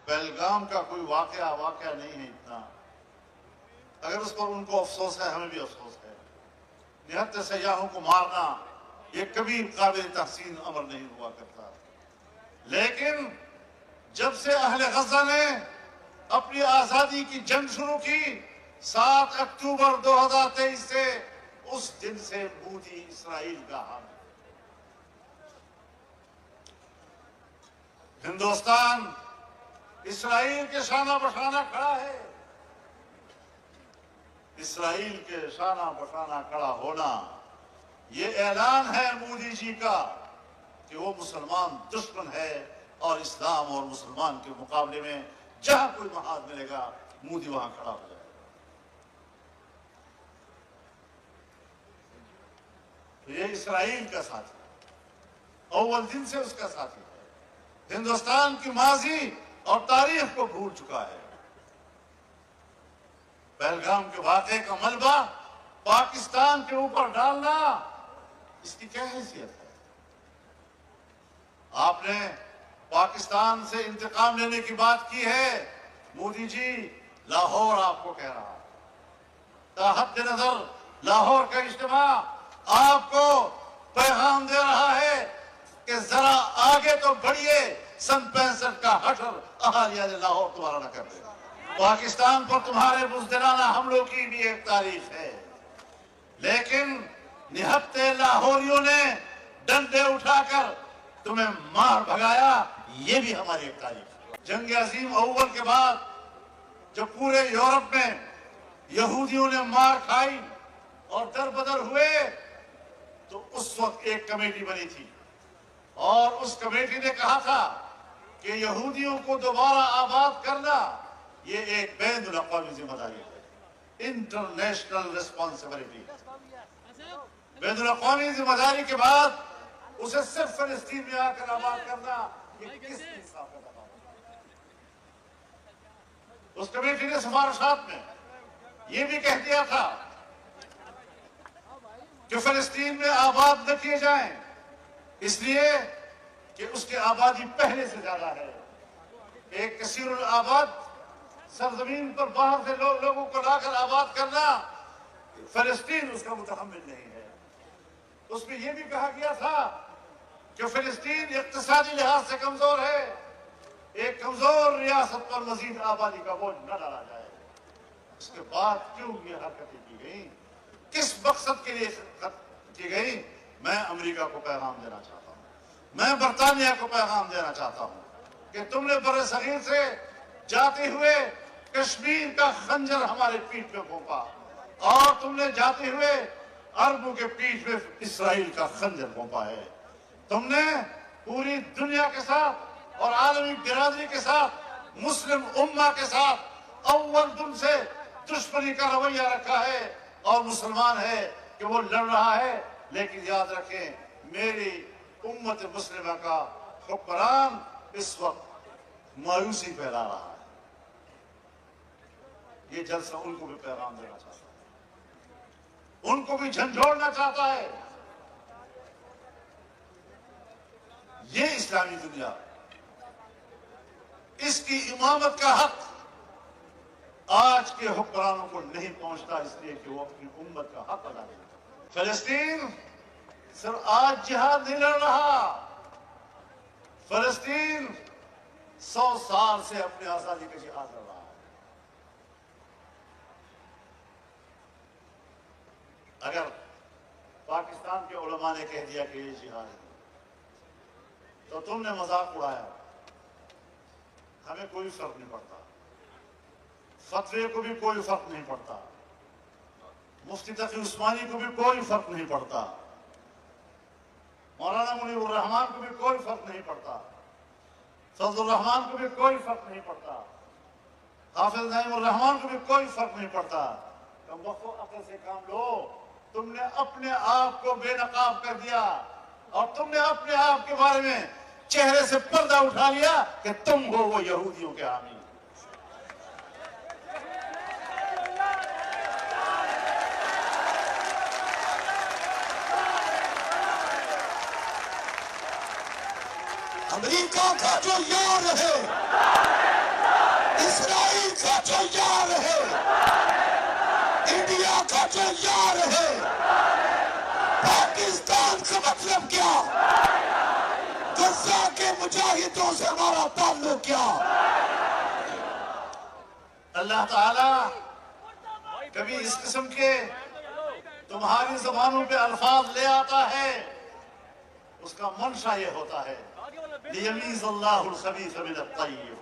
پہلگام کا کوئی واقعہ نہیں ہے اتنا، اگر اس پر ان کو افسوس ہے ہمیں بھی افسوس ہے۔ نہتے سیاحوں کو مارنا یہ کبھی قابل تحسین امر نہیں ہوا کرتا، لیکن جب سے اہل غزہ نے اپنی آزادی کی جنگ شروع کی 7 اکتوبر 2023 سے، اس دن سے مودی اسرائیل کا حامی۔ ہندوستان اسرائیل کے شانہ بشانہ کھڑا ہے، اسرائیل کے شانہ بشانہ کھڑا ہونا یہ اعلان ہے مودی جی کا کہ وہ مسلمان دشمن ہے، اور اسلام اور مسلمان کے مقابلے میں جہاں کوئی محاذ ملے گا مودی وہاں کھڑا ہو جائے گا۔ تو یہ اسرائیل کا ساتھی ہے، اول دن سے اس کا ساتھی ہے، ہندوستان کی ماضی اور تاریخ کو بھول چکا ہے۔ پہلگام کے واقعے کا ملبہ پاکستان کے اوپر ڈالنا اس کی کیا حیثیت ہے؟ آپ نے پاکستان سے انتقام لینے کی بات کی ہے، مودی جی لاہور آپ کو کہہ رہا ہے، تاحد نظر لاہور کا اجتماع آپ کو پیغام دے رہا ہے کہ ذرا آگے تو بڑھیے، سن 65 کا حشر اہالیہ لاہور دوبارہ نہ کر دے۔ پاکستان پر تمہارے بزدلانہ حملوں کی بھی ایک تاریخ ہے، لیکن نہتے لاہوریوں نے ڈنڈے اٹھا کر تمہیں مار بھگایا، یہ بھی ہماری ایک تاریخ ہے۔ جنگ عظیم اول کے بعد جب پورے یورپ میں یہودیوں نے مار کھائی اور در بدر ہوئے، تو اس وقت ایک کمیٹی بنی تھی، اور اس کمیٹی نے کہا تھا کہ یہودیوں کو دوبارہ آباد کرنا یہ ایک بین الاقوامی ذمہ داری ہے، انٹرنیشنل ریسپانسبلٹی۔ بین الاقوامی ذمہ داری کے بعد اسے صرف فلسطین میں آ کر آباد کرنا یہ کس انصاف کا دباؤ ہے؟ اس کمیٹی نے سفارشات میں یہ بھی کہہ دیا تھا کہ فلسطین میں آباد نہ کیے جائیں، اس لیے کہ اس کی آبادی پہلے سے زیادہ ہے۔ ایک کثیر الآباد سرزمین پر باہر سے لوگوں کو لا کر آباد کرنا فلسطین اس کا متحمل نہیں ہے۔ اس میں یہ بھی کہا گیا تھا کہ فلسطین اقتصادی لحاظ سے کمزور ہے، ایک کمزور ریاست پر مزید آبادی کا بوجھ نہ ڈالا جائے۔ اس کے بعد کیوں یہ حرکتیں کی گئیں، کس مقصد کے لیے کی گئی؟ میں امریکہ کو پیغام دینا چاہتا ہوں، میں برطانیہ کو پیغام دینا چاہتا ہوں کہ تم نے بر صغیر سے جاتے ہوئے کشمیر کا خنجر ہمارے پیٹھ میں پھونکا، اور تم نے جاتے ہوئے عربوں کے پیٹھ میں اسرائیل کا خنجر پھونکا ہے۔ تم نے پوری دنیا کے ساتھ اور عالمی برادری کے ساتھ، مسلم امہ کے ساتھ اول دن سے دشمنی کا رویہ رکھا ہے، اور مسلمان ہے کہ وہ لڑ رہا ہے، لیکن یاد رکھیں میری امت مسلمہ کا حکمران اس وقت مایوسی پھیلا رہا ہے۔ یہ جلسہ ان کو بھی پیغام دینا چاہتا ہے، ان کو بھی جھنجھوڑنا چاہتا ہے۔ یہ اسلامی دنیا، اس کی امامت کا حق آج کے حکمرانوں کو نہیں پہنچتا، اس لیے کہ وہ اپنی امت کا حق ادا نہیں کرتے۔ فلسطین صرف آج جہاد نہیں لڑ رہا، فلسطین 100 سال سے اپنی آزادی کا جہاد لڑ رہا ہے۔ اگر پاکستان کے علماء نے کہہ دیا کہ یہ جہاد ہے تو تم نے مذاق اڑایا، ہمیں کوئی فرق نہیں پڑتا، فتوے کو بھی کوئی فرق نہیں پڑتا، مفتی تقی عثمانی کو بھی کوئی فرق نہیں پڑتا، مولانا منیر الرحمان کو بھی کوئی فرق نہیں پڑتا، فضل الرحمان کو بھی کوئی فرق نہیں پڑتا، حافظ نعیم الرحمان کو بھی کوئی فرق نہیں پڑتا۔ تم وقت و عقل سے کام لو، تم نے اپنے آپ کو بے نقاب کر دیا، اور تم نے اپنے آپ کے بارے میں چہرے سے پردہ اٹھا لیا کہ تم ہو وہ یہودیوں کے حامی۔ امریکہ کا جو یار ہے رہے. پاکستان کا مطلب کیا؟ غزہ کے مجاہدوں سے ہمارا تعلق کیا؟ اللہ تعالیٰ کبھی اس قسم کے تمہاری زبانوں پہ الفاظ لے آتا ہے، اس کا منشا یہ ہوتا ہے لیمیز اللہ الخبیث من الطیب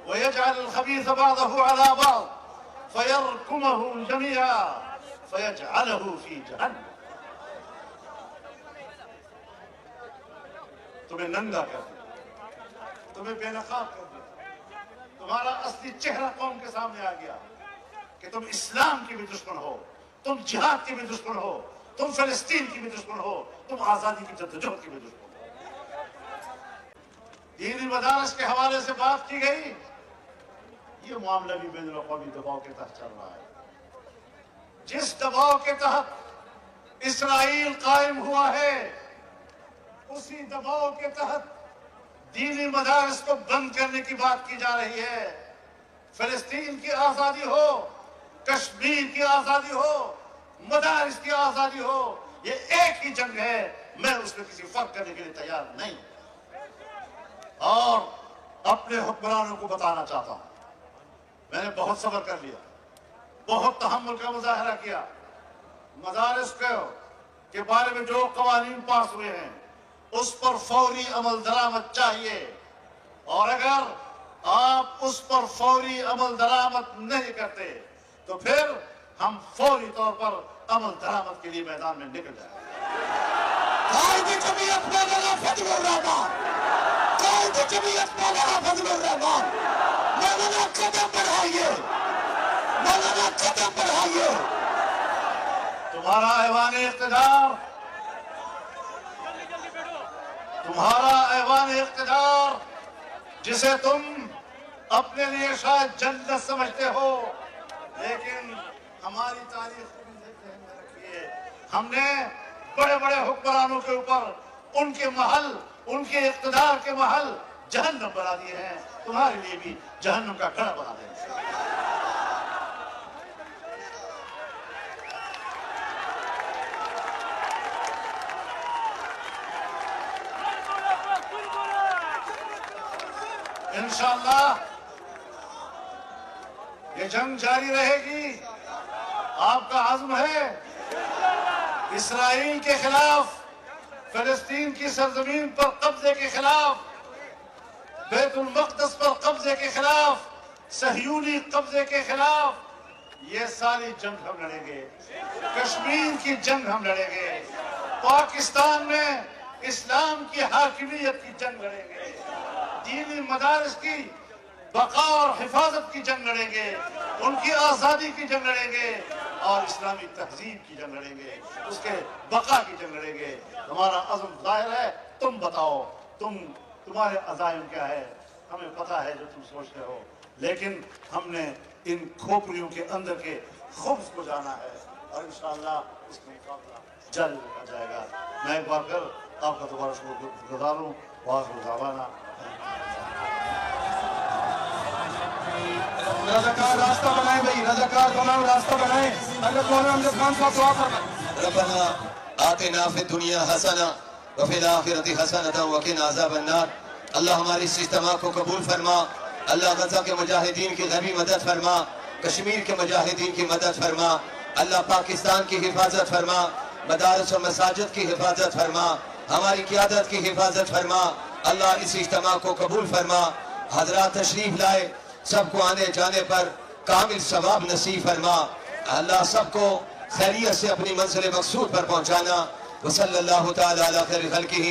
ویجعل الخبیث بعضه على بعض فیرکمه جميعا فیجعله فی جہنم. تمہیں ننگا کر دیا، تمہیں بے نقاب کر دیا، تمہارا اصلی چہرہ قوم کے سامنے آ گیا کہ تم اسلام کی بھی دشمن ہو، تم جہاد کی بھی دشمن ہو، تم فلسطین کی بھی دشمن ہو، تم آزادی کی جدوجہد کی بھی دشمن ہو. دینی مدارس کے حوالے سے بات کی گئی، یہ معاملہ بھی بین الاقوامی دباؤ کے تحت چل رہا ہے. جس دباؤ کے تحت اسرائیل قائم ہوا ہے، اسی دباؤ کے تحت دینی مدارس کو بند کرنے کی بات کی جا رہی ہے. فلسطین کی آزادی ہو، کشمیر کی آزادی ہو، مدارس کی آزادی ہو، یہ ایک ہی جنگ ہے. میں اس میں کسی فرق کرنے کے لیے تیار نہیں. اور اپنے حکمرانوں کو بتانا چاہتا ہوں، میں نے بہت صبر کر لیا، بہت تحمل کا مظاہرہ کیا. مدارس کے بارے میں جو قوانین پاس ہوئے ہیں اس پر فوری عمل درآمد چاہیے، اور اگر آپ اس پر فوری عمل درآمد نہیں کرتے تو پھر ہم فوری طور پر عمل درآمد کے لیے میدان میں نکل جائیں. قائد جمعیت مولانا فضل الرحمان، قائد جمعیت مولانا فضل الرحمان، مولانا قدم بڑھائیے، مولانا قدم بڑھائیے. تمہارا ایوان اقتدار، تمہارا ایوان اقتدار جسے تم اپنے لیے شاید جنت سمجھتے ہو، لیکن ہماری تاریخ کو بھی ذہن میں رکھیے. ہم نے بڑے بڑے حکمرانوں کے اوپر ان کے محل، ان کے اقتدار کے محل جہنم بنا دیے ہیں. تمہارے لیے بھی جہنم کا گڑھ بنا دیں. انشاءاللہ یہ جنگ جاری رہے گی. آپ کا عزم ہے اسرائیل کے خلاف، فلسطین کی سرزمین پر قبضے کے خلاف، بیت المقدس پر قبضے کے خلاف، صہیونی قبضے کے خلاف. یہ ساری جنگ ہم لڑیں گے. کشمیر کی جنگ ہم لڑیں گے. پاکستان میں اسلام کی حاکمیت کی جنگ لڑیں گے. دینی مدارس کی بقا اور حفاظت کی جنگ لڑیں گے. ان کی آزادی کی جنگ لڑیں گے اور اسلامی تہذیب کی جنگ لڑیں گے. اس کے بقا کی جنگ لڑیں گے. ہمارا عزم ظاہر ہے. تم بتاؤ تمہارے عزائم کیا ہے؟ ہمیں پتا ہے جو تم سوچتے ہو، لیکن ہم نے ان کھوپڑیوں کے اندر کے خبز کو جانا ہے اور انشاءاللہ اس کا مقابلہ جلد ہو جائے گا. میں ایک بار پھر آپ کا دوبارہ شکر گزار ہوں. وآخر دعوانا رضاکار راستہ بنائیں بھائی، رضاکار تمام راستہ بنائیں. اللہ مولانا امجد خان صاحب دعا فرمائیں. ربنا آتنا فی الدنیا حسنہ وفی الآخرۃ حسنۃ وقنا عذاب النار. اللہ ہماری اس اجتماع کو قبول فرما. اللہ غزہ کے مجاہدین کی غیبی مدد فرما، کشمیر کے مجاہدین کی مدد فرما. اللہ پاکستان کی حفاظت فرما، مدارس و مساجد کی حفاظت فرما، ہماری قیادت کی حفاظت فرما. اللہ اس اجتماع کو قبول فرما. حضرات تشریف لائے، سب کو آنے جانے پر کامل ثواب نصیب فرما. اللہ سب کو خیریت سے اپنی منزل مقصود پر پہنچانا. وصلی اللہ تعالی علی خیر خلقہ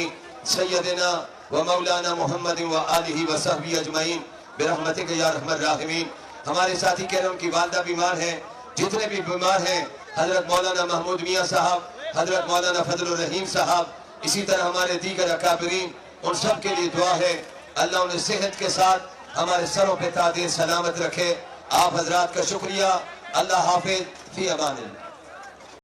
سیدنا و مولانا محمد و آلہ و صحبہ اجمعین برحمتک یا ارحم الراحمین. ہمارے ساتھی کہہ رہے ہیں ان کی والدہ بیمار ہیں، جتنے بھی بیمار ہیں، حضرت مولانا محمود میاں صاحب، حضرت مولانا فضل الرحیم صاحب، اسی طرح ہمارے دیگر اکابرین، ان سب کے لیے دعا ہے اللہ انہیں صحت کے ساتھ ہمارے سروں پہ تاج سلامت رکھے. آپ حضرات کا شکریہ. اللہ حافظ. فی امان اللہ.